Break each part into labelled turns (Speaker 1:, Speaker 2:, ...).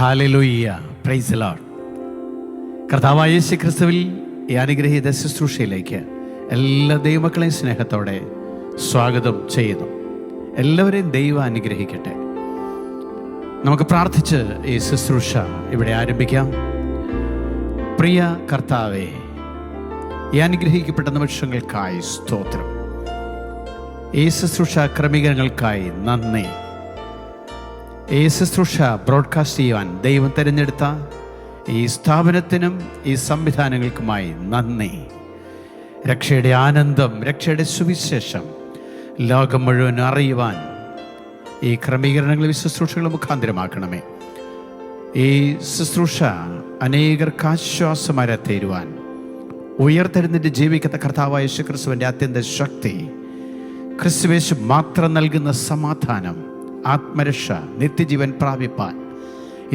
Speaker 1: Hallelujah, praise the Lord. കർത്താവായ യേശു ക്രിസ്തുവിൽ ഈ അനുഗ്രഹീത ശുശ്രൂഷയിലേക്ക് എല്ലാ ദൈവമക്കളെയും സ്നേഹത്തോടെ സ്വാഗതം ചെയ്യുന്നു. എല്ലാവരെയും ദൈവം അനുഗ്രഹിക്കട്ടെ. നമുക്ക് പ്രാർത്ഥിച്ച് ഈ ശുശ്രൂഷ ഇവിടെ ആരംഭിക്കാം. പ്രിയ കർത്താവേ, ഈ അനുഗ്രഹിക്കപ്പെട്ട നിമിഷങ്ങൾക്കായി സ്തോത്രം. ഈ ശുശ്രൂഷ ക്രമീകരണങ്ങൾക്കായി നന്ദി. ഈ ശുശ്രൂഷ ബ്രോഡ്കാസ്റ്റ് ചെയ്യുവാൻ ദൈവം തിരഞ്ഞെടുത്ത ഈ സ്ഥാപനത്തിനും ഈ സംവിധാനങ്ങൾക്കുമായി നന്ദി. രക്ഷയുടെ ആനന്ദം, രക്ഷയുടെ സുവിശേഷം ലോകം മുഴുവൻ അറിയുവാൻ ഈ ക്രമീകരണങ്ങളും ശുശ്രൂഷകളും മുഖാന്തരമാക്കണമേ. ഈ ശുശ്രൂഷ അനേകർക്ക് ആശ്വാസമാരെ തീരുവാൻ ഉയർത്തെഴുന്നേറ്റ് ജീവിക്കുന്ന കർത്താവായ യേശു ക്രിസ്തുവിൻ്റെ അത്യന്ത ശക്തി, ക്രിസ്തുവേശു മാത്രം നൽകുന്ന സമാധാനം, ആത്മരക്ഷ, നിത്യജീവൻ പ്രാപിപ്പാൻ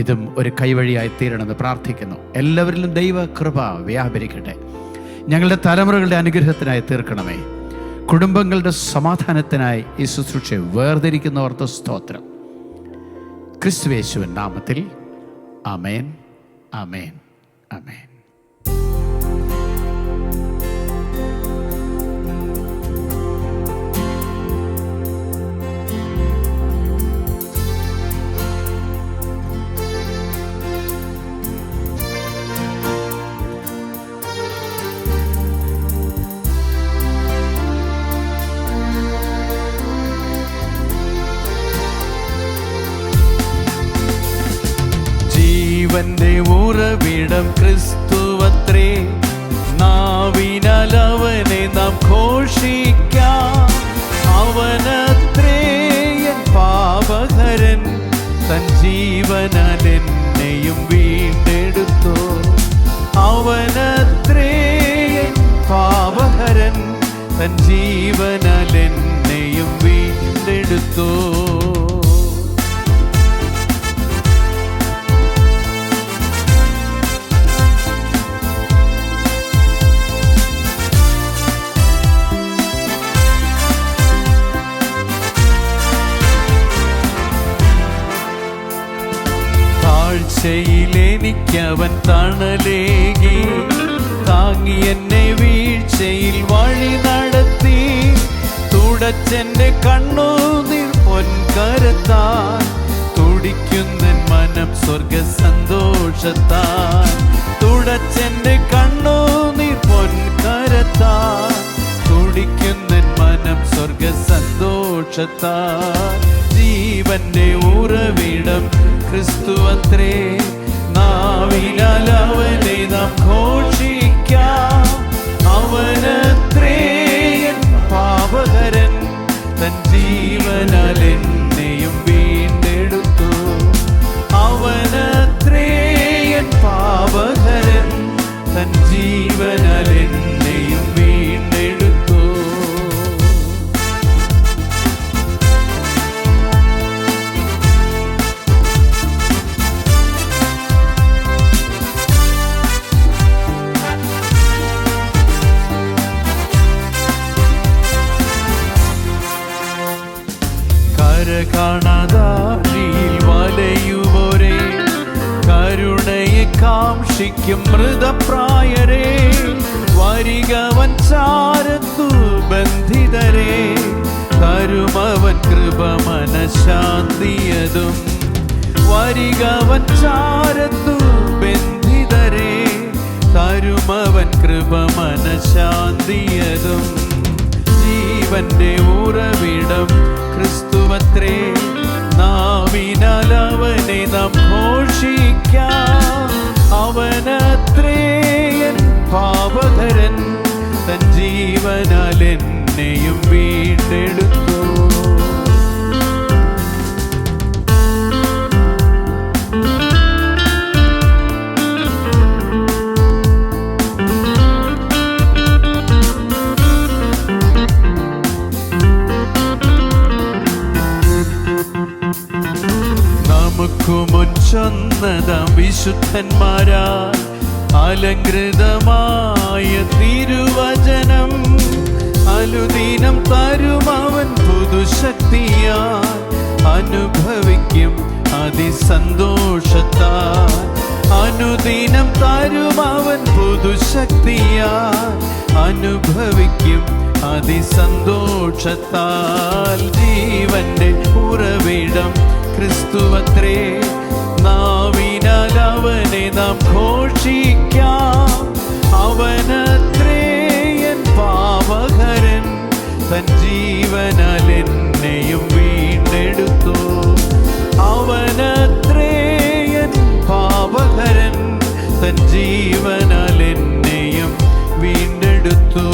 Speaker 1: ഇതും ഒരു കൈവഴിയായി തീരണമെന്ന് പ്രാർത്ഥിക്കുന്നു. എല്ലാവരിലും ദൈവ കൃപ വ്യാപരിക്കട്ടെ. ഞങ്ങളുടെ തലമുറകളുടെ അനുഗ്രഹത്തിനായി തീർക്കണമേ. കുടുംബങ്ങളുടെ സമാധാനത്തിനായി ഈ ശുശ്രൂഷയെ വേർതിരിക്കുന്നവർക്ക് സ്തോത്രം. ക്രിസ്തുയേശുവിൻ നാമത്തിൽ ആമേൻ, ആമേൻ, ആമേൻ. ജീവന്റെ ഉറവിടം ക്രിസ്തുവത്രേ, നാവിനാൽ അവനെ നാം ഘോഷിക്കാം. അവനത്രേ എൻ പാപഹരൻ, തൻ ജീവനാൽ എന്നെയും വീണ്ടെടുത്തോ. അവനത്രേ എൻ പാപഹരൻ, തൻ ജീവനാൽ എന്നെയും വീണ്ടെടുത്തോ. താഴ്ചയിലെനിക്കവൻ തണലേകി, താങ്ങി എന്നെ വീഴ്ചയിൽ വഴി നടത്തി. തുടച്ചെന്റെ കണ്ണുനീർ പൊൻകരത്താൽ, തുടിക്കുന്നൻ മനം സ്വർഗ സന്തോഷത്താൽ. തുടച്ചെന്റെ കണ്ണുനീർ പൊൻകരത്താൽ, തുടിക്കുന്നൻ മനം സ്വർഗ സന്തോഷത്താൽ. ജീവന്റെ ഉറവിടം ക്രിസ്തുവത്രേ, നാവിനാൽ അവനെ നാം ഘോഷിക്കാം. അവനത്രേ എൻ പാപഹരൻ, തൻ ജീവനാൽ എന്നെയും വീണ്ടെടുത്തു. അവനത്രേ എൻ പാപഹരൻ, തൻ ജീവനാൽ എന്നെയും വീണ്ടെടുത്തു. കാണാതാഴിയിൽ വലയുവോരേ, കരുണയെ കാംക്ഷിക്കും മൃതപ്രായരേ. വരികവൻ ചാരത്തു ബന്ധിതരേ, തരുമവൻ കൃപ മനഃശാന്തിയതും. വരികവൻ ചാരത്തു ബന്ധിതരേ, തരുമവൻ കൃപ മനഃശാന്തിയതും. ജീവന്റെ ഉറവിടം ക്രിസ്തുവത്രേ, നാവിനാൽ അവനെ നാം ഘോഷിക്കാം. അവനത്രേ എൻ പാപഹരൻ, തൻ ജീവനാൽ എന്നെയും വീണ്ടെടുത്തു. മുൻ ചൊന്നതാം വിശുദ്ധന്മാരാൽ അലങ്കൃതമായ തിരുവചനം, അനുദിനം തരുമവൻ പുതുശക്തിയാൽ അനുഭവിക്കും അതിസന്തോഷത്താൽ. അനുദിനം തരും അവൻ പുതുശക്തിയാൽ, അനുഭവിക്കും അതിസന്തോഷത്താൽ. ജീവന്റെ ഉറവിടം ക്രിസ്തുവത്രേ, നാവിനാൽ അവനെ നാം ഘോഷിക്കാം. അവനത്രേ എൻ പാപഹരൻ, തൻ ജീവനാൽ എന്നെയും വീണ്ടെടുത്തു. അവനത്രേ എൻ പാപഹരൻ, തൻ ജീവനാൽ എന്നെയും വീണ്ടെടുത്തു.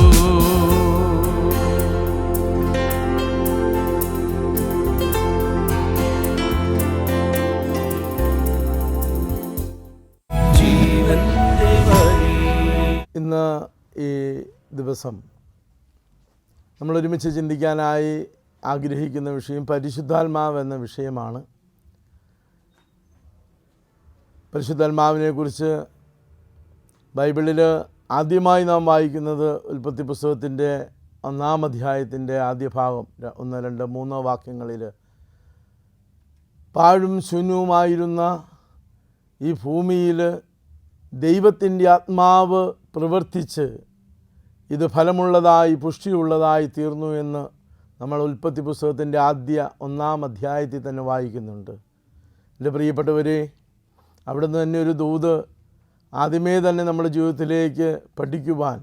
Speaker 2: ഇന്ന് ഈ ദിവസം നമ്മൾ ഒരുമിച്ച് ചിന്തിക്കാനായി ആഗ്രഹിക്കുന്ന വിഷയം പരിശുദ്ധാത്മാവ് എന്ന വിഷയമാണ്. പരിശുദ്ധാത്മാവിനെക്കുറിച്ച് ബൈബിളിൽ ആദ്യമായി നാം വായിക്കുന്നത് ഉൽപ്പത്തി പുസ്തകത്തിൻ്റെ 1-ാം അധ്യായത്തിൻ്റെ ആദ്യ ഭാഗം 1, 2, 3 വാക്യങ്ങളിൽ, പാഴും ശൂന്യവുമായിരുന്ന ഈ ഭൂമിയിൽ ദൈവത്തിൻ്റെ ആത്മാവ് പ്രവർത്തിച്ച് ഇത് ഫലമുള്ളതായി പുഷ്ടിയുള്ളതായി തീർന്നു എന്ന് നമ്മൾ ഉൽപ്പത്തി പുസ്തകത്തിൻ്റെ ആദ്യ 1-ാം അധ്യായത്തിൽ തന്നെ വായിക്കുന്നുണ്ട്. എൻ്റെ പ്രിയപ്പെട്ടവരെ, അവിടുന്ന് തന്നെ ഒരു ദൂത് ആദ്യമേ തന്നെ നമ്മുടെ ജീവിതത്തിലേക്ക് പഠിക്കുവാൻ,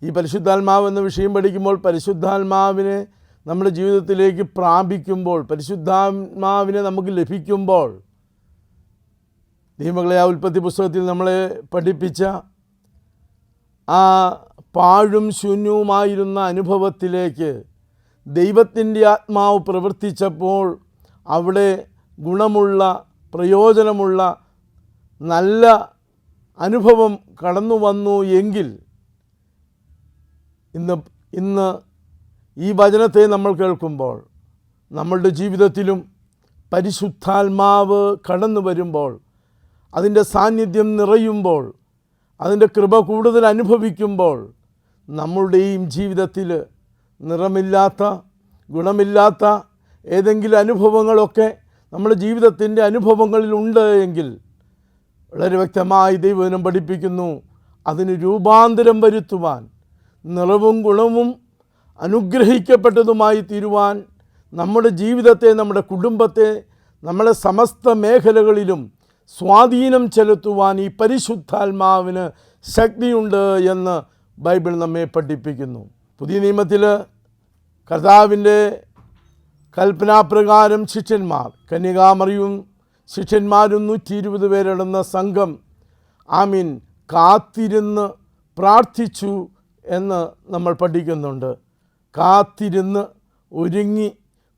Speaker 2: ഈ പരിശുദ്ധാത്മാവ് എന്ന വിഷയം പഠിക്കുമ്പോൾ പരിശുദ്ധാത്മാവിനെ നമ്മുടെ ജീവിതത്തിലേക്ക് പ്രാപിക്കുമ്പോൾ, പരിശുദ്ധാത്മാവിനെ നമുക്ക് ലഭിക്കുമ്പോൾ, ദൈവമക്കളെ, ആ ഉൽപ്പത്തി പുസ്തകത്തിൽ നമ്മളെ പഠിപ്പിച്ച ആ പാഴും ശൂന്യവുമായിരുന്ന അനുഭവത്തിലേക്ക് ദൈവത്തിൻ്റെ ആത്മാവ് പ്രവർത്തിച്ചപ്പോൾ അവിടെ ഗുണമുള്ള, പ്രയോജനമുള്ള നല്ല അനുഭവം കടന്നു വന്നു എങ്കിൽ ഇന്ന് ഈ വചനത്തെ നമ്മൾ കേൾക്കുമ്പോൾ നമ്മളുടെ ജീവിതത്തിലും പരിശുദ്ധാത്മാവ് കടന്നു വരുമ്പോൾ, അതിൻ്റെ സാന്നിധ്യം നിറയുമ്പോൾ, അതിൻ്റെ കൃപ കൂടുതൽ അനുഭവിക്കുമ്പോൾ നമ്മളുടെയും ജീവിതത്തിൽ നിറമില്ലാത്ത, ഗുണമില്ലാത്ത ഏതെങ്കിലും അനുഭവങ്ങളൊക്കെ നമ്മുടെ ജീവിതത്തിൻ്റെ അനുഭവങ്ങളിലുണ്ട് എങ്കിൽ വളരെ വ്യക്തമായി ദൈവവചനം പഠിപ്പിക്കുന്നു, അതിന് രൂപാന്തരം വരുത്തുവാൻ, നിറവും ഗുണവും അനുഗ്രഹിക്കപ്പെട്ടതുമായി തീരുവാൻ നമ്മുടെ ജീവിതത്തെ, നമ്മുടെ കുടുംബത്തെ, നമ്മുടെ സമസ്ത മേഖലകളിലും സ്വാധീനം ചെലുത്തുവാൻ ഈ പരിശുദ്ധാത്മാവിന് ശക്തിയുണ്ട് എന്ന് ബൈബിൾ നമ്മെ പഠിപ്പിക്കുന്നു. പുതിയ നിയമത്തിൽ കർത്താവിൻ്റെ കൽപ്പനാപ്രകാരം ശിഷ്യന്മാർ, കന്യകാമറിയും ശിഷ്യന്മാരും 120 പേരടങ്ങുന്ന സംഘം കാത്തിരുന്ന് പ്രാർത്ഥിച്ചു എന്ന് നമ്മൾ പഠിക്കുന്നുണ്ട്. കാത്തിരുന്ന് ഒരുങ്ങി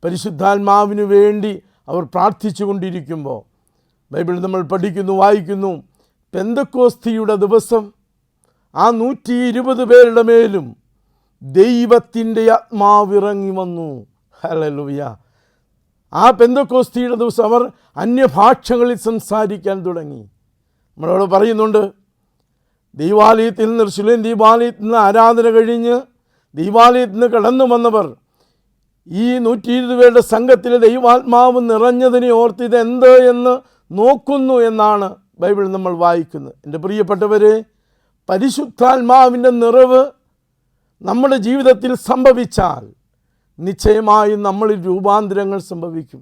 Speaker 2: പരിശുദ്ധാത്മാവിനു വേണ്ടി അവർ പ്രാർത്ഥിച്ചു കൊണ്ടിരിക്കുമ്പോൾ ബൈബിളിൽ നമ്മൾ പഠിക്കുന്നു, വായിക്കുന്നു, പെന്തക്കോസ്തിയുടെ ദിവസം ആ 120 പേരുടെ മേലും ദൈവത്തിൻ്റെ ആത്മാവ് ഇറങ്ങി വന്നു. ഹല്ലേലൂയ. ആ പെന്തക്കോസ്തിയുടെ ദിവസം അവർ അന്യഭാഷകളിൽ സംസാരിക്കാൻ തുടങ്ങി. നമ്മളോട് പറയുന്നുണ്ട്, ദൈവാലയത്തിൽ നിന്ന്, യെരൂശലേം ദൈവാലയത്തിൽ നിന്ന് ആരാധന കഴിഞ്ഞ് ദൈവാലയത്തിൽ നിന്ന് കടന്നു വന്നവർ ഈ 120 പേരുടെ സംഘത്തിൽ ദൈവാത്മാവ് നിറഞ്ഞതിനെ ഓർത്ത് ഇതെന്ത് എന്ന് നോക്കുന്നു എന്നാണ് ബൈബിൾ നമ്മൾ വായിക്കുന്നത്. എൻ്റെ പ്രിയപ്പെട്ടവരെ, പരിശുദ്ധാത്മാവിൻ്റെ നിറവ് നമ്മുടെ ജീവിതത്തിൽ സംഭവിച്ചാൽ നിശ്ചയമായും നമ്മളിൽ രൂപാന്തരങ്ങൾ സംഭവിക്കും.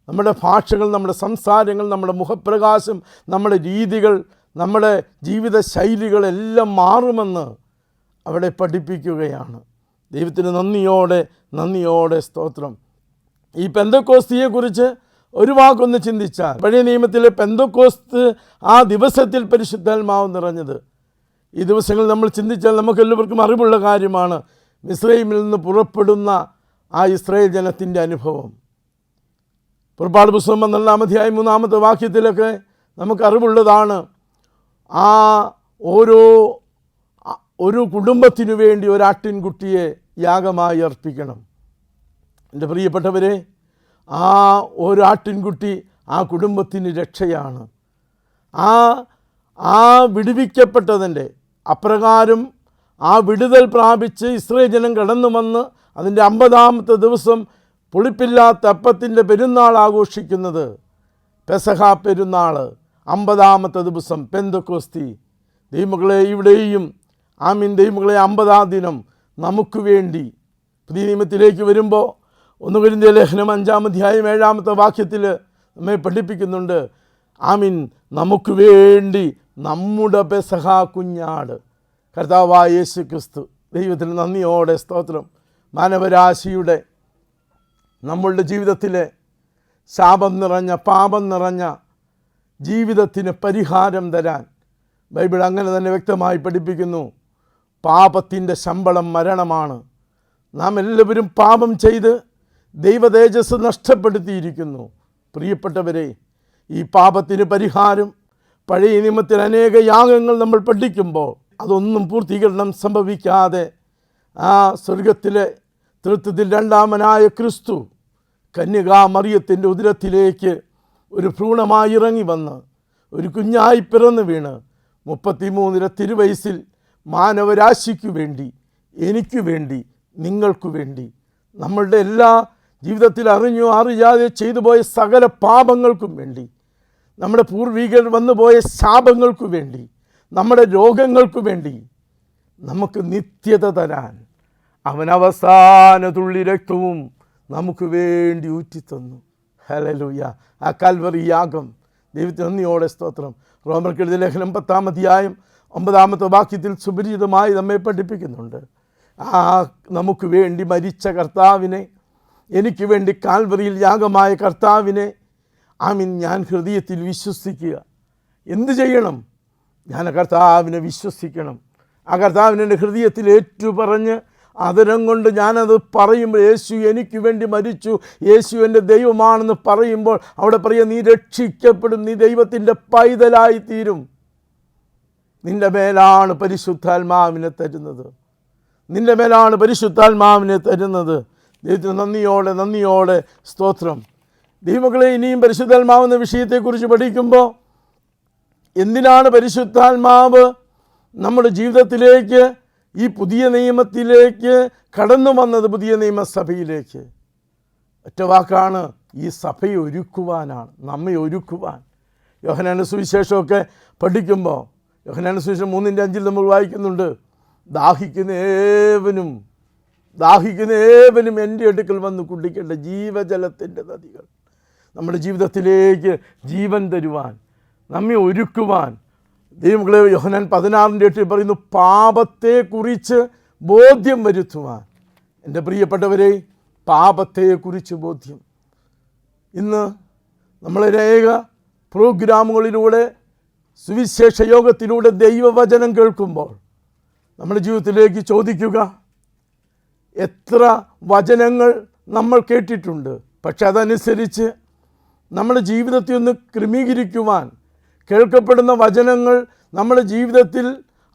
Speaker 2: നമ്മുടെ ഭാഷകൾ, നമ്മുടെ സംസാരങ്ങൾ, നമ്മുടെ മുഖപ്രകാശം, നമ്മുടെ രീതികൾ, നമ്മുടെ ജീവിത ശൈലികളെല്ലാം മാറുമെന്ന് അവിടെ പഠിപ്പിക്കുകയാണ്. ദൈവത്തിന് നന്ദിയോടെ സ്തോത്രം. ഈ പെന്തക്കോസ്തിയെക്കുറിച്ച് ഒരു വാക്കൊന്ന് ചിന്തിച്ചാൽ, പഴയ നിയമത്തിലെ പെന്തക്കോസ്ത് ആ ദിവസത്തിൽ പരിശുദ്ധാത്മാവ് നിറഞ്ഞത്, ഈ ദിവസങ്ങളിൽ നമ്മൾ ചിന്തിച്ചാൽ നമുക്കെല്ലാവർക്കും അറിവുള്ള കാര്യമാണ്. മിസ്രൈമിൽ നിന്ന് പുറപ്പെടുന്ന ആ ഇസ്രായേൽ ജനത്തിൻ്റെ അനുഭവം. പുറപ്പാട് പുസ്തകം 12-ാം അധ്യായം 3-ാമത്തെ വാക്യത്തിലൊക്കെ നമുക്കറിവുള്ളതാണ്. ആ ഒരു കുടുംബത്തിനു വേണ്ടി ഒരാട്ടിൻകുട്ടിയെ യാഗമായി അർപ്പിക്കണം. എൻ്റെ പ്രിയപ്പെട്ടവരെ, ആ ഒരാട്ടിൻകുട്ടി ആ കുടുംബത്തിന് രക്ഷയാണ്. ആ വിടുവിക്കപ്പെട്ടതിൻ്റെ അപ്രകാരം ആ വിടുതൽ പ്രാപിച്ച് ഇസ്രായേൽ ജനം കടന്നു വന്ന് അതിൻ്റെ 50-ാമത്തെ ദിവസം പുളിപ്പില്ലാത്ത അപ്പത്തിൻ്റെ പെരുന്നാൾ ആഘോഷിക്കുന്നത്. പെസഹ പെരുന്നാൾ 50-ാമത്തെ ദിവസം പെന്തക്കോസ്തി. ദൈവമക്കളെ, ഇവിടെയും ദൈവമക്കളെ 50-ാം ദിനം നമുക്ക് വേണ്ടി പുതിയ നിയമത്തിലേക്ക് വരുമ്പോൾ 1 കൊരിന്ത്യർ ലേഖനം 5-ാം അധ്യായം 7-ാമത്തെ വാക്യത്തിൽ നമ്മെ പഠിപ്പിക്കുന്നുണ്ട്. നമുക്ക് വേണ്ടി നമ്മുടെ പെസഹ കുഞ്ഞാട് കർത്താവായ യേശു ക്രിസ്തു. ദൈവത്തിന് നന്ദിയോടെ സ്തോത്രം. മാനവരാശിയുടെ നമ്മളുടെ ജീവിതത്തിലെ ശാപം നിറഞ്ഞ പാപം നിറഞ്ഞ ജീവിതത്തിന് പരിഹാരം തരാൻ ബൈബിൾ അങ്ങനെ തന്നെ വ്യക്തമായി പഠിപ്പിക്കുന്നു. പാപത്തിൻ്റെ ശമ്പളം മരണമാണ്. നാം എല്ലാവരും പാപം ചെയ്ത് ദൈവതേജസ് നഷ്ടപ്പെടുത്തിയിരിക്കുന്നു. പ്രിയപ്പെട്ടവരെ, ഈ പാപത്തിന് പരിഹാരം പഴയ നിയമത്തിൽ അനേക യാഗങ്ങൾ നമ്മൾ പഠിക്കുമ്പോൾ അതൊന്നും പൂർത്തീകരണം സംഭവിക്കാതെ സ്വർഗത്തിലെ തൃത്വത്തിൽ രണ്ടാമനായ ക്രിസ്തു കന്യകാ മറിയത്തിൻ്റെ ഉദരത്തിലേക്ക് ഒരു ഭ്രൂണമായി ഇറങ്ങി വന്ന് ഒരു കുഞ്ഞായി പിറന്നു വീണ് 33 തിരുവയസ്സിൽ മാനവരാശിക്കു വേണ്ടി, എനിക്ക് വേണ്ടി, നിങ്ങൾക്കു വേണ്ടി, നമ്മളുടെ എല്ലാ ജീവിതത്തിൽ അറിഞ്ഞോ അറിയാതെ ചെയ്തു പോയ സകല പാപങ്ങൾക്കും വേണ്ടി, നമ്മുടെ പൂർവികർ വന്നുപോയ ശാപങ്ങൾക്കു വേണ്ടി, നമ്മുടെ രോഗങ്ങൾക്കു വേണ്ടി നമുക്ക് നിത്യത തരാൻ അവൻ അവസാന തുള്ളി രക്തവും നമുക്ക് വേണ്ടി ഊറ്റിത്തന്നു. ഹല്ലേലൂയ. ആ കാൽവറി യാഗം ദൈവത്തിന് നന്ദിയോടെ സ്തോത്രം. റോമർക്കെഴുതിയ ലേഖനം 10-ാം അധ്യായം 9-ാമത്തെ വാക്യത്തിൽ സുപരിചിതമായി നമ്മെ പഠിപ്പിക്കുന്നുണ്ട്. നമുക്ക് വേണ്ടി മരിച്ച കർത്താവിനെ, എനിക്ക് വേണ്ടി കാൽവറിയിൽ യാഗമായ കർത്താവിനെ ഞാൻ ഹൃദയത്തിൽ വിശ്വസിക്കുക. എന്ത് ചെയ്യണം? ഞാൻ കർത്താവിനെ വിശ്വസിക്കണം. ആ കർത്താവിനെ എൻ്റെ ഹൃദയത്തിൽ ഏറ്റുപറഞ്ഞ് ആദരം കൊണ്ട് ഞാനത് പറയുമ്പോൾ, യേശു എനിക്ക് വേണ്ടി മരിച്ചു, യേശു എൻ്റെ ദൈവമാണെന്ന് പറയുമ്പോൾ അവിടെ പറയുക, നീ രക്ഷിക്കപ്പെടും, നീ ദൈവത്തിൻ്റെ പൈതലായിത്തീരും. നിൻ്റെ മേലാണ് പരിശുദ്ധാത്മാവിനെ തരുന്നത്. നിൻ്റെ മേലാണ് പരിശുദ്ധാത്മാവിനെ തരുന്നത്. ദൈവത്തിന് നന്ദിയോടെ സ്തോത്രം. ദൈവമക്കളെ, ഇനിയും പരിശുദ്ധാത്മാവെന്ന വിഷയത്തെക്കുറിച്ച് പഠിക്കുമ്പോൾ എന്തിനാണ് പരിശുദ്ധാത്മാവ് നമ്മുടെ ജീവിതത്തിലേക്ക്, ഈ പുതിയ നിയമത്തിലേക്ക് കടന്നു വന്നത്? പുതിയ നിയമസഭയിലേക്ക് ഒറ്റ വാക്കാണ്, ഈ സഭയെ ഒരുക്കുവാനാണ്, നമ്മെ ഒരുക്കുവാൻ. യോഹന്നാന്റെ സുവിശേഷമൊക്കെ പഠിക്കുമ്പോൾ യോഹന്നാന്റെ സുവിശേഷം 3:5 നമ്മൾ വായിക്കുന്നുണ്ട്, ദാഹിക്കുന്ന ഏവനും എൻ്റെ അടുക്കൽ വന്ന് കുടിക്കേണ്ട ജീവജലത്തിൻ്റെ നദികൾ. നമ്മുടെ ജീവിതത്തിലേക്ക് ജീവൻ തരുവാൻ, നമ്മെ ഒരുക്കുവാൻ. ദൈവമക്കളെ, യോഹന്നാൻ 16:8 പറയുന്നു, പാപത്തെക്കുറിച്ച് ബോധ്യം വരുത്തുവാൻ. എൻ്റെ പ്രിയപ്പെട്ടവരെ, പാപത്തെക്കുറിച്ച് ബോധ്യം. ഇന്ന് നമ്മളനേക പ്രോഗ്രാമുകളിലൂടെ, സുവിശേഷ യോഗത്തിലൂടെ ദൈവവചനം കേൾക്കുമ്പോൾ നമ്മുടെ ജീവിതത്തിലേക്ക് ചോദിക്കുക, എത്ര വചനങ്ങൾ നമ്മൾ കേട്ടിട്ടുണ്ട്, പക്ഷെ അതനുസരിച്ച് നമ്മുടെ ജീവിതത്തെ ഒന്ന് ക്രമീകരിക്കുവാൻ, കേൾക്കപ്പെടുന്ന വചനങ്ങൾ നമ്മുടെ ജീവിതത്തിൽ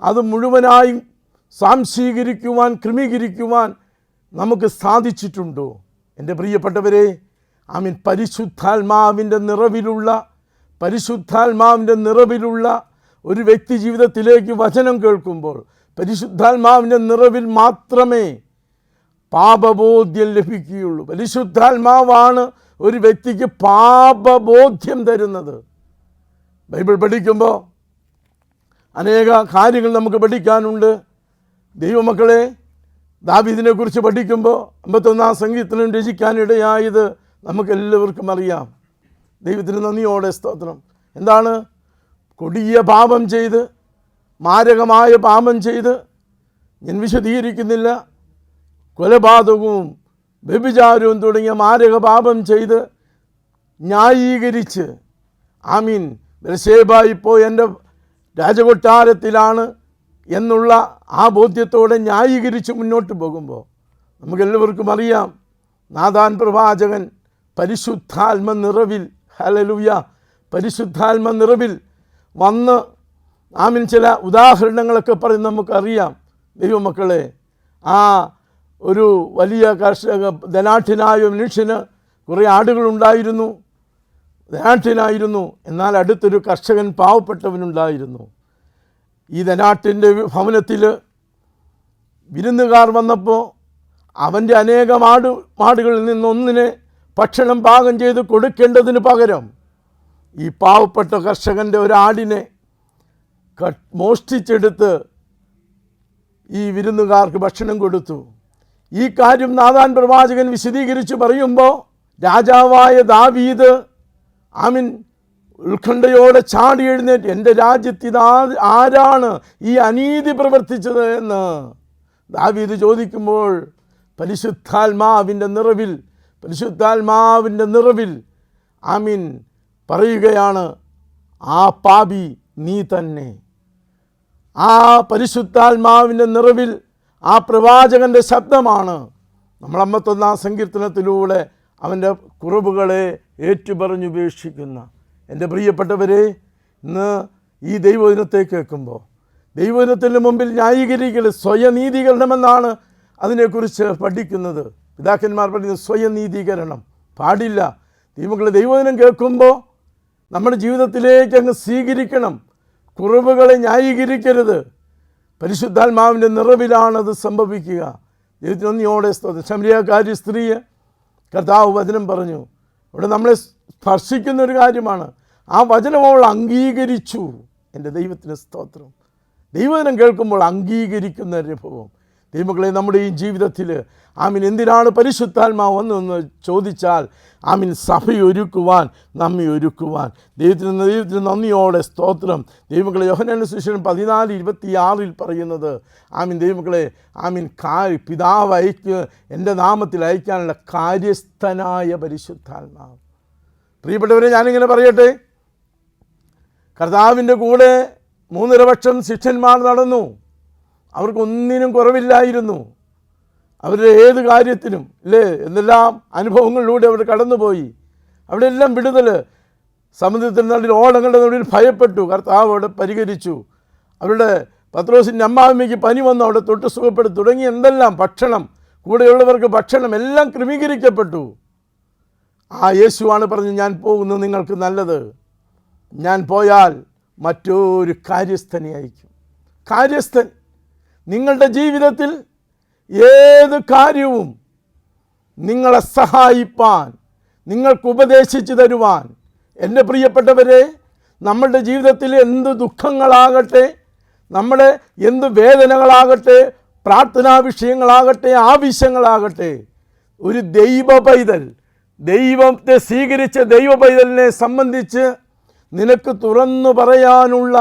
Speaker 2: അത് മുഴുവനായും സാംശീകരിക്കുവാൻ, ക്രമീകരിക്കുവാൻ നമുക്ക് സാധിച്ചിട്ടുണ്ടോ? എൻ്റെ പ്രിയപ്പെട്ടവരെ, പരിശുദ്ധാത്മാവിൻ്റെ നിറവിലുള്ള ഒരു വ്യക്തി ജീവിതത്തിലേക്ക് വചനം കേൾക്കുമ്പോൾ പരിശുദ്ധാത്മാവിൻ്റെ നിറവിൽ മാത്രമേ പാപബോധ്യം ലഭിക്കുകയുള്ളൂ. പരിശുദ്ധാത്മാവാണ് ഒരു വ്യക്തിക്ക് പാപബോധ്യം തരുന്നത്. ബൈബിൾ പഠിക്കുമ്പോൾ അനേക കാര്യങ്ങൾ നമുക്ക് പഠിക്കാനുണ്ട്. ദൈവമക്കളെ, ദാവീദിനെക്കുറിച്ച് പഠിക്കുമ്പോൾ 51-ാം സങ്കീർത്തനം രചിക്കാനിടയായത് നമുക്കെല്ലാവർക്കും അറിയാം. ദൈവത്തിന് നന്ദിയോടെ സ്തോത്രം. എന്താണ്? കൊടിയ പാപം ചെയ്ത്, മാരകമായ പാപം ചെയ്ത്, ഞാൻ വിശദീകരിക്കുന്നില്ല, കൊലപാതകവും വ്യഭിചാരവും തുടങ്ങിയ മാരക പാപം ചെയ്ത് ന്യായീകരിച്ച് ബത്ശേബ ഇപ്പോൾ എൻ്റെ രാജകൊട്ടാരത്തിലാണ് എന്നുള്ള ആ ബോധ്യത്തോടെ ന്യായീകരിച്ച് മുന്നോട്ട് പോകുമ്പോൾ നമുക്കെല്ലാവർക്കും അറിയാം, നാഥാൻ പ്രവാചകൻ പരിശുദ്ധാത്മ നിറവിൽ, ഹല്ലേലൂയ, പരിശുദ്ധാത്മ നിറവിൽ വന്ന് ചില ഉദാഹരണങ്ങളൊക്കെ പറഞ്ഞ് നമുക്കറിയാം. ദൈവമക്കളെ, ആ ഒരു വലിയ ധനാഠ്യനായ മനുഷ്യന് കുറേ ആടുകളുണ്ടായിരുന്നു, ധനാഠ്യനായിരുന്നു. എന്നാൽ അടുത്തൊരു കർഷകൻ, പാവപ്പെട്ടവനുണ്ടായിരുന്നു. ഈ ധനാഠ്യൻ്റെ ഭവനത്തിൽ വിരുന്നുകാർ വന്നപ്പോൾ അവൻ്റെ അനേക മാടുകളിൽ നിന്നൊന്നിനെ ഭക്ഷണം പാകം ചെയ്ത് കൊടുക്കേണ്ടതിന് പകരം ഈ പാവപ്പെട്ട കർഷകൻ്റെ ഒരാടിനെ മോഷ്ടിച്ചെടുത്ത് ഈ വിരുന്നുകാർക്ക് ഭക്ഷണം കൊടുത്തു. ഈ കാര്യം നാഥാൻ പ്രവാചകൻ വിശദീകരിച്ച് പറയുമ്പോൾ രാജാവായ ദാവീദ് ഉത്കണ്ഠയോടെ ചാടി എഴുന്നേറ്റ്, എൻ്റെ രാജ്യത്ത് ആരാണ് ഈ അനീതി പ്രവർത്തിച്ചത് എന്ന് ദാവീദ് ചോദിക്കുമ്പോൾ പരിശുദ്ധാത്മാവിൻ്റെ നിറവിൽ പറയുകയാണ്, ആ പാപി നീ തന്നെ. ആ പരിശുദ്ധാത്മാവിൻ്റെ നിറവിൽ ആ പ്രവാചകൻ്റെ ശബ്ദമാണ് നമ്മൾ 51 സങ്കീർത്തനത്തിലൂടെ അവൻ്റെ കുറവുകളെ ഏറ്റുപറഞ്ഞുപേക്ഷിക്കുന്ന. എൻ്റെ പ്രിയപ്പെട്ടവരെ, ഇന്ന് ഈ ദൈവവചനത്തെ കേൾക്കുമ്പോൾ ദൈവവചനത്തിൻ്റെ മുമ്പിൽ ന്യായീകരിക്കൽ സ്വയനീതീകരണമെന്നാണ് അതിനെക്കുറിച്ച് പഠിക്കുന്നത്. പിതാക്കന്മാർ പറയുന്നത് സ്വയനീതീകരണം പാടില്ല. ദൈവവചനം കേൾക്കുമ്പോൾ നമ്മുടെ ജീവിതത്തിലേക്ക് അങ്ങ് സ്വീകരിക്കണം. കുറവുകളെ ന്യായീകരിക്കരുത്. പരിശുദ്ധാത്മാവിൻ്റെ നിറവിലാണത് സംഭവിക്കുക. ദൈവത്തിന് നന്ദിയോടെ സ്തോത്രം. ശമരിയക്കാരി സ്ത്രീയെ കർത്താവ് വചനം പറഞ്ഞു. ഇവിടെ നമ്മളെ സ്പർശിക്കുന്ന ഒരു കാര്യമാണ്. ആ വചനം അവൾ അംഗീകരിച്ചു. എൻ്റെ ദൈവത്തിന് സ്തോത്രം. ദൈവവചനം കേൾക്കുമ്പോൾ അംഗീകരിക്കുന്ന അനുഭവം. ദൈവമക്കളെ, നമ്മുടെ ഈ ജീവിതത്തിൽ എന്തിനാണ് പരിശുദ്ധാത്മാവ് വന്നതെന്ന് ചോദിച്ചാൽ സഭയൊരുക്കുവാൻ, നമ്മെ ഒരുക്കുവാൻ. ദൈവത്തിന് നന്ദിയോടെ സ്തോത്രം. ദൈവമക്കളെ, യോഹന്നാന്റെ സുവിശേഷം 14:26 പറയുന്നത് ദൈവമക്കളെ പിതാവ് എൻ്റെ നാമത്തിൽ അയക്കാനുള്ള കാര്യസ്ഥനായ പരിശുദ്ധാത്മാവ്. പ്രിയപ്പെട്ടവരെ, ഞാനിങ്ങനെ പറയട്ടെ, കർത്താവിൻ്റെ കൂടെ 3.5 വർഷം ശിഷ്യന്മാർ നടന്നു. അവർക്കൊന്നിനും കുറവില്ലായിരുന്നു. അവരുടെ ഏത് കാര്യത്തിനും എന്തെല്ലാം അനുഭവങ്ങളിലൂടെ അവർ കടന്നുപോയി. അവിടെ എല്ലാം വിടുതൽ. സമുദ്രത്തിൻ്റെ നടുവിൽ, ഓളങ്ങളുടെ നടുവിൽ ഭയപ്പെട്ടു. കർത്താവ് അവിടെ പരിഹരിച്ചു. അവരുടെ പത്രോസിൻ്റെ അമ്മാമ്മയ്ക്ക് പനി വന്നു, അവിടെ തൊട്ട് സുഖപ്പെടുത്തി തുടങ്ങി. എന്തെല്ലാം ഭക്ഷണം, കൂടെയുള്ളവർക്ക് ഭക്ഷണം എല്ലാം ക്രമീകരിക്കപ്പെട്ടു. ആ യേശുവാണ് പറഞ്ഞു, ഞാൻ പോകുന്നത് നിങ്ങൾക്ക് നല്ലത്. ഞാൻ പോയാൽ മറ്റൊരു കാര്യസ്ഥനെ അയക്കും. കാര്യസ്ഥൻ നിങ്ങളുടെ ജീവിതത്തിൽ ഏത് കാര്യവും നിങ്ങളെ സഹായിപ്പാൻ, നിങ്ങൾക്ക് ഉപദേശിച്ചു തരുവാൻ. എൻ്റെ പ്രിയപ്പെട്ടവരെ, നമ്മളുടെ ജീവിതത്തിൽ എന്ത് ദുഃഖങ്ങളാകട്ടെ, നമ്മുടെ എന്ത് വേദനകളാകട്ടെ, പ്രാർത്ഥനാ വിഷയങ്ങളാകട്ടെ, ആവശ്യങ്ങളാകട്ടെ, ഒരു ദൈവ പൈതൽ, ദൈവത്തെ സ്വീകരിച്ച ദൈവ പൈതലിനെ സംബന്ധിച്ച് നിനക്ക് തുറന്നു പറയാനുള്ള,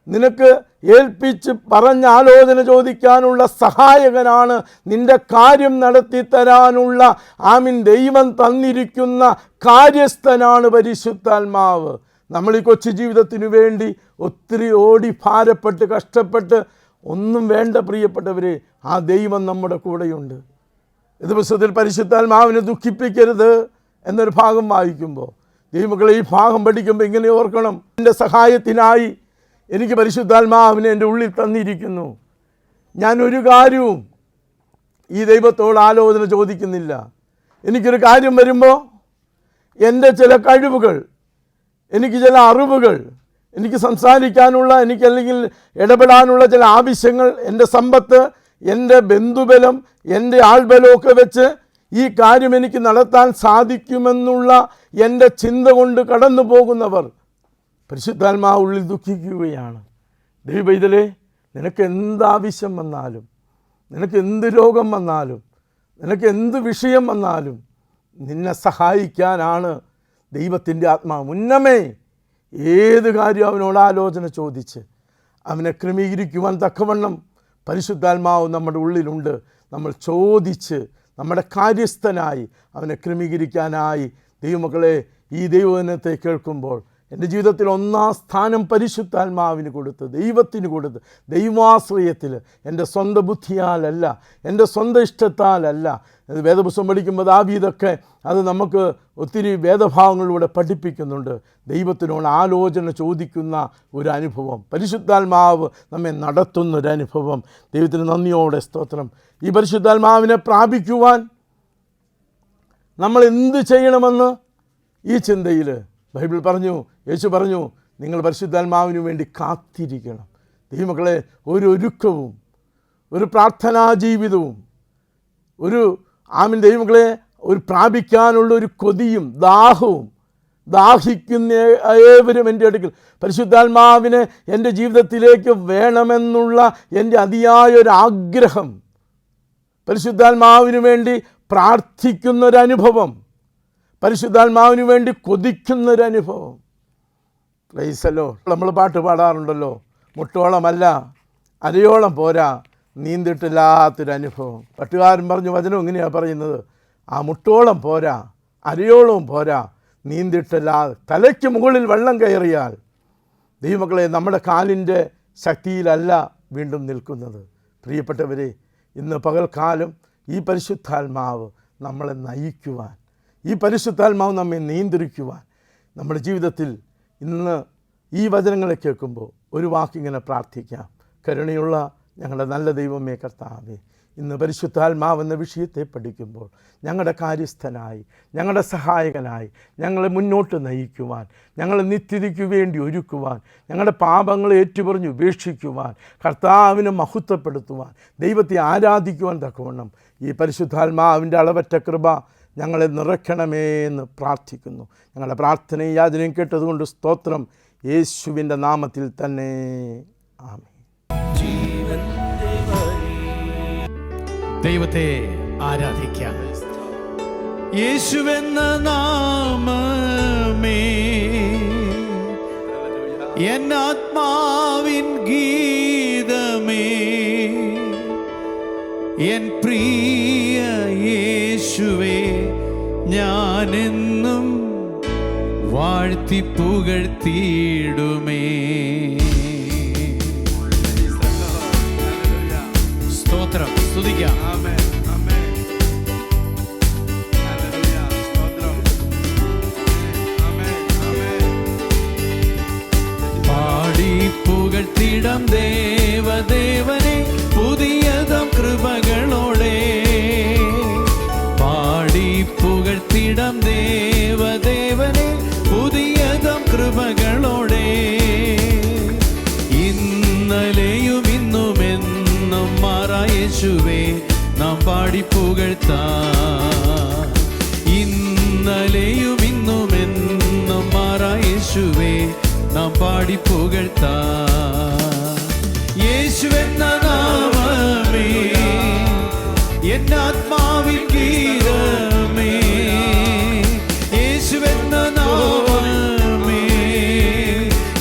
Speaker 2: നിനക്ക് ഏൽപ്പിച്ച് പറഞ്ഞ് ആലോചന ചോദിക്കാനുള്ള സഹായകനാണ്. നിൻ്റെ കാര്യം നടത്തി തരാനുള്ള ദൈവം തന്നിരിക്കുന്ന കാര്യസ്ഥനാണ് പരിശുദ്ധാത്മാവ്. നമ്മൾ ഈ കൊച്ചു ജീവിതത്തിനു വേണ്ടി ഒത്തിരി ഓടി ഭാരപ്പെട്ട് കഷ്ടപ്പെട്ട് ഒന്നും വേണ്ട പ്രിയപ്പെട്ടവരെ, ആ ദൈവം നമ്മുടെ കൂടെയുണ്ട്. ഇത് പുസ്തകത്തിൽ പരിശുദ്ധാത്മാവിനെ ദുഃഖിപ്പിക്കരുത് എന്നൊരു ഭാഗം വായിക്കുമ്പോൾ, ദൈവമക്കളെ, ഈ ഭാഗം പഠിക്കുമ്പോൾ ഇങ്ങനെ ഓർക്കണം, എൻ്റെ സഹായത്തിനായി എനിക്ക് പരിശുദ്ധാത്മാവിനെ എൻ്റെ ഉള്ളിൽ തന്നിരിക്കുന്നു. ഞാനൊരു കാര്യവും ഈ ദൈവത്തോട് ആലോചന ചോദിക്കുന്നില്ല. എനിക്കൊരു കാര്യം വരുമ്പോൾ എൻ്റെ ചില കഴിവുകൾ, എനിക്ക് ചില അറിവുകൾ, എനിക്ക് സംസാരിക്കാനുള്ള, എനിക്കല്ലെങ്കിൽ ഇടപെടാനുള്ള ചില ആവശ്യങ്ങൾ, എൻ്റെ സമ്പത്ത്, എൻ്റെ ബന്ധുബലം, എൻ്റെ ആൾബലമൊക്കെ വെച്ച് ഈ കാര്യം എനിക്ക് നടത്താൻ സാധിക്കുമെന്നുള്ള എൻ്റെ ചിന്ത കൊണ്ട് കടന്നു പോകുന്നവർ പരിശുദ്ധാത്മാവ് ഉള്ളിൽ ദുഃഖിക്കുകയാണ്. ദൈവപൈതലേ, നിനക്ക് എന്താവശ്യം വന്നാലും, നിനക്ക് എന്ത് രോഗം വന്നാലും, നിനക്ക് എന്ത് വിഷയം വന്നാലും നിന്നെ സഹായിക്കാനാണ് ദൈവത്തിൻ്റെ ആത്മാവ്. മുന്നമേ ഏത് കാര്യം അവനോട് ആലോചന ചോദിച്ച് അവനെ ക്രമീകരിക്കുവാൻ തക്കവണ്ണം പരിശുദ്ധാത്മാവ് നമ്മുടെ ഉള്ളിലുണ്ട്. നമ്മൾ ചോദിച്ച് നമ്മുടെ കാര്യസ്ഥനായി അവനെ ക്രമീകരിക്കാനായി ദൈവമക്കളെ, ഈ ദൈവവചനത്തെ കേൾക്കുമ്പോൾ എൻ്റെ ജീവിതത്തിൽ 1-ാം സ്ഥാനം പരിശുദ്ധാത്മാവിന് കൊടുത്ത്, ദൈവത്തിന് കൊടുത്ത്, ദൈവാശ്രയത്തിൽ, എൻ്റെ സ്വന്തം ബുദ്ധിയാലല്ല, എൻ്റെ സ്വന്തം ഇഷ്ടത്താലല്ല. വേദപുസ്തകം പഠിക്കുമ്പോൾ ദാവീദൊക്കെ അത് നമുക്ക് ഒത്തിരി വേദഭാഗങ്ങളിലൂടെ പഠിപ്പിക്കുന്നുണ്ട്. ദൈവത്തിനോട് ആലോചന ചോദിക്കുന്ന ഒരു അനുഭവം, പരിശുദ്ധാത്മാവ് നമ്മെ നടത്തുന്നൊരനുഭവം. ദൈവത്തിന് നന്ദിയോടെ സ്തോത്രം. ഈ പരിശുദ്ധാത്മാവിനെ പ്രാപിക്കുവാൻ നമ്മൾ എന്ത് ചെയ്യണമെന്ന് ഈ ചിന്തയിൽ ബൈബിൾ പറഞ്ഞു, യേശു പറഞ്ഞു, നിങ്ങൾ പരിശുദ്ധാത്മാവിന് വേണ്ടി കാത്തിരിക്കണം. ദൈവമക്കളെ, ഒരു ഒരുക്കവും ഒരു പ്രാർത്ഥനാ ജീവിതവും ഒരു ആമീൻ ദൈവങ്ങളെ ഒരു പ്രാപിക്കാനുള്ള ഒരു കൊതിയും ദാഹവും, ദാഹിക്കുന്ന ഏവരും എൻ്റെ അടുക്കൽ പരിശുദ്ധാത്മാവിനെ എൻ്റെ ജീവിതത്തിലേക്ക് വേണമെന്നുള്ള എൻ്റെ അതിയായൊരാഗ്രഹം, പരിശുദ്ധാത്മാവിന് വേണ്ടി പ്രാർത്ഥിക്കുന്നൊരനുഭവം, പരിശുദ്ധാത്മാവിന് വേണ്ടി കൊതിക്കുന്നൊരനുഭവം. പ്രൈസല്ലോ. നമ്മൾ പാട്ട് പാടാറുണ്ടല്ലോ, മുട്ടോളമല്ല അരയോളം പോരാ നീന്തിട്ടില്ലാത്തൊരനുഭവം. പട്ടുകാരൻ പറഞ്ഞു, വചനം ഇങ്ങനെയാണ് പറയുന്നത്, ആ മുട്ടോളം പോരാ അരയോളവും പോരാ നീന്തിട്ടില്ലാതെ. തലയ്ക്ക് മുകളിൽ വെള്ളം കയറിയാൽ ദൈവമക്കളെ നമ്മുടെ കാലിൻ്റെ ശക്തിയിലല്ല വീണ്ടും നിൽക്കുന്നത്. പ്രിയപ്പെട്ടവരെ, ഇന്ന് പകൽക്കാലം ഈ പരിശുദ്ധാത്മാവ് നമ്മളെ നയിക്കുവാൻ, ഈ പരിശുദ്ധാത്മാവ് നമ്മെ നിയന്ത്രിക്കുവാൻ, നമ്മുടെ ജീവിതത്തിൽ ഇന്ന് ഈ വചനങ്ങളെ കേൾക്കുമ്പോൾ ഒരു വാക്കിങ്ങനെ പ്രാർത്ഥിക്കാം. കരുണയുള്ള ഞങ്ങളുടെ നല്ല ദൈവമേ കർത്താവേ, ഇന്ന് പരിശുദ്ധാത്മാവെന്ന വിഷയത്തെ പഠിക്കുമ്പോൾ ഞങ്ങളുടെ കാര്യസ്ഥനായി, ഞങ്ങളുടെ സഹായകനായി, ഞങ്ങളെ മുന്നോട്ട് നയിക്കുവാൻ, ഞങ്ങളെ നിത്യതയ്ക്ക് വേണ്ടി ഒരുക്കുവാൻ, ഞങ്ങളുടെ പാപങ്ങളെ ഏറ്റുപറഞ്ഞ് ഉപേക്ഷിക്കുവാൻ, കർത്താവിനെ മഹത്വപ്പെടുത്തുവാൻ, ദൈവത്തെ ആരാധിക്കുവാൻ തക്കവണ്ണം ഈ പരിശുദ്ധാത്മാവിൻ്റെ അളവറ്റ കൃപ ഞങ്ങളെ നിറയ്ക്കണമേ എന്ന് പ്രാർത്ഥിക്കുന്നു. ഞങ്ങളുടെ പ്രാർത്ഥനയും യാചനയും കേട്ടതുകൊണ്ട് സ്തോത്രം. യേശുവിൻ്റെ നാമത്തിൽ തന്നെ ആമേൻ.
Speaker 1: ദൈവത്തെ ആരാധിക്കാം. യേശുവെന്ന നാമമേ എൻ ആത്മാവിൻ ഗീതമേ, എൻ പ്രിയ യേശുവേ ഞാനെന്നും വാഴ്ത്തി പുകഴ്ത്തിയിടുമേ. സ്തോത്രം, സ്തുതിക്കാം. പാടി പുകഴ്ത്തിടം ദേവദേവനെ പുതിയതും കൃപകളോടെ. പാടി പുകഴ്ത്തിടം ദേവദേവനെ പുതിയതും കൃപകളോടെ. ഇന്നലെയും ഇന്നുമെന്നും മാറാ യേശുവേ നാം പാടി പുകഴ്ത്താം. ഇന്നലെയും ഇന്നുമെന്നും മാറാ യേശുവേ നാം പാടി പുകഴ്ത്താം. യേശുവെന്ന നാമമേ എൻ ആത്മാവിൻ ഗീതമേ, യേശുവെന്ന നാമമേ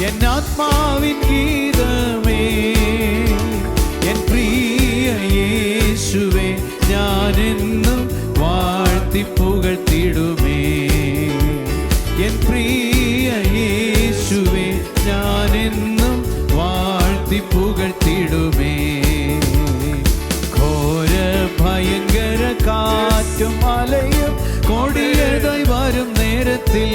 Speaker 1: എൻ ആത്മാവിൻ ഗീതമേ, എൻ പ്രിയ യേശുവേ ഞാനെന്നും വാഴ്ത്തി പുകഴ്ത്തിടുമേ. എൻ പ്രിയ യേശുവേ ഞാനെന്നും വാഴ്ത്തി പുകഴ്ത്തിടുമേ. ഘോര ഭയങ്കര കാറ്റും അലയും കൊടിയതായി വരും നേരത്തിൽ,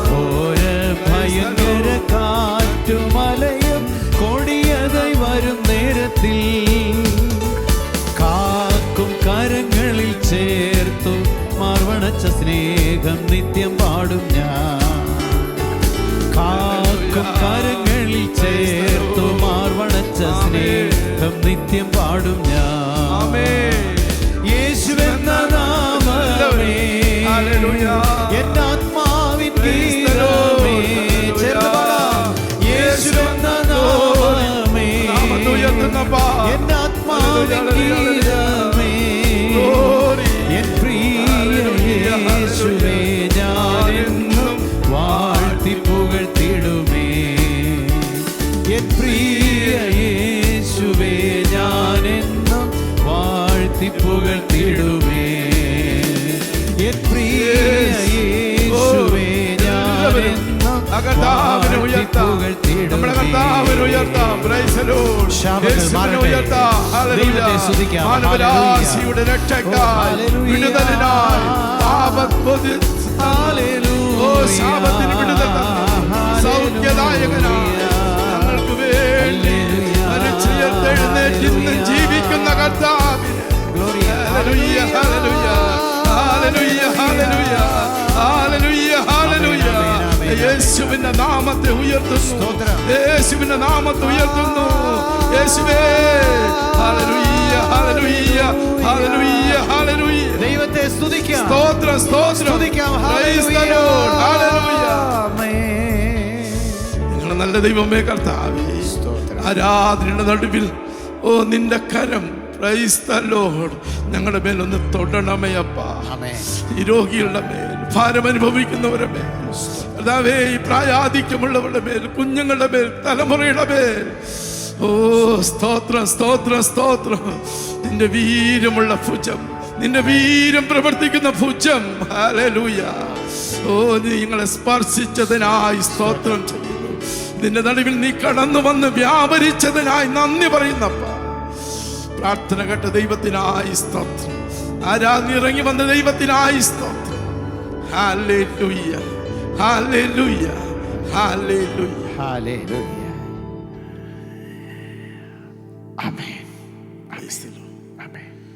Speaker 1: ഘോര ഭയങ്കര കാറ്റും അലയും കൊടിയതായി വരും നേരത്തിൽ, കാക്കും കരങ്ങളിൽ ചേർത്തു മാർവണച്ച സ്നേഹം നിത്യം പാടും ഞാൻ. കാക്കും കരങ്ങളിൽ ചേർത്തു മാർവണച്ച സ്നേഹം നിത്യം പാടും ഞാൻ. യേശുവെന്ന നാമമേ എൻ ആത്മാവിൻ ഗീതമേ, യേശുവെന്ന നാമമേ എൻ ആത്മാവിൻ ഗീതമേ, എൻ പ്രിയ യേശുവേ ഞാനെന്നും വാഴ്ത്തി പുകഴ്ത്തിടുമേ. എൻ പ്രിയ യേശുവേ ഞാനെന്നും വാഴ്ത്തി പുകഴ്ത്തിടുമേ. എൻ പ്രിയ യേശുവേ ഞാനെന്നും വാഴ്ത്തി പുകഴ്ത്തിടുമേ. ദൈവത്തെ സ്തുതിക്കാം.
Speaker 2: മാനവരാശിയുടെ രക്ഷയ്ക്കായി വിടുതലിനായി ശാപത്തിന് വിടുതൽ സൗഖ്യദായകനായി ഞങ്ങൾക്ക് വേണ്ടി മരിച്ചുയർത്തെഴുന്നേറ്റ് ഇന്ന് ജീവിക്കുന്ന കർത്താവിനെ hallelujah hallelujah hallelujah hallelujah hallelujah hallelujah യേശുവിന്റെ നാമത്തെ ഉയർത്തുന്നു, യേശുവിന്റെ നാമത്തെ ഉയർത്തുന്നു. യേശുവേ. Hallelujah, hallelujah, hallelujah, hallelujah.
Speaker 1: ദൈവത്തെ സ്തുതിക്കാം.
Speaker 2: സ്തോത്രം, സ്തോത്രം.
Speaker 1: സ്തുതിക്കാം.
Speaker 2: Praise the Lord. Hallelujah. നിങ്ങളുടെ നല്ല ദൈവമേ കർത്താവേ, ആരാധനയുടെ നടുവിൽ നിന്റെ കരം Praise the Lord ഞങ്ങളുടെ മേൽ ഒന്ന് തൊടണമേ അപ്പാ. ഈ രോഗികളുടെ മേൽ, ഭാരം അനുഭവിക്കുന്നവരുടെ മേൽ കർത്താവേ, ഈ പ്രായാധിക്യമുള്ളവരുടെ മേൽ, കുഞ്ഞുങ്ങളുടെ മേൽ, തലമുറയുടെ മേൽ സ്തോത്രം, സ്തോത്രം, സ്തോത്രം. നിന്റെ വീര്യമുള്ള ഭുജം, നിന്റെ വീര്യം പ്രവർത്തിക്കുന്ന ഭുജം. ഹല്ലേലൂയ. നീ ഞങ്ങളെ സ്പർശിച്ചതിനായി സ്തോത്രം ചെയ്യുന്നു. നിന്റെ നടുവിൽ നീ കടന്നു വന്ന് വ്യാപരിച്ചതിനായി നന്ദി പറയുന്നപ്പ. പ്രാർത്ഥന കേട്ട ദൈവത്തിനായി സ്തോത്രം. ആരാധന ഇറങ്ങി വന്ന ദൈവത്തിനായി സ്തോത്രം. Hallelujah, hallelujah, hallelujah,
Speaker 1: hallelujah.
Speaker 2: Amen. ആമേൻ.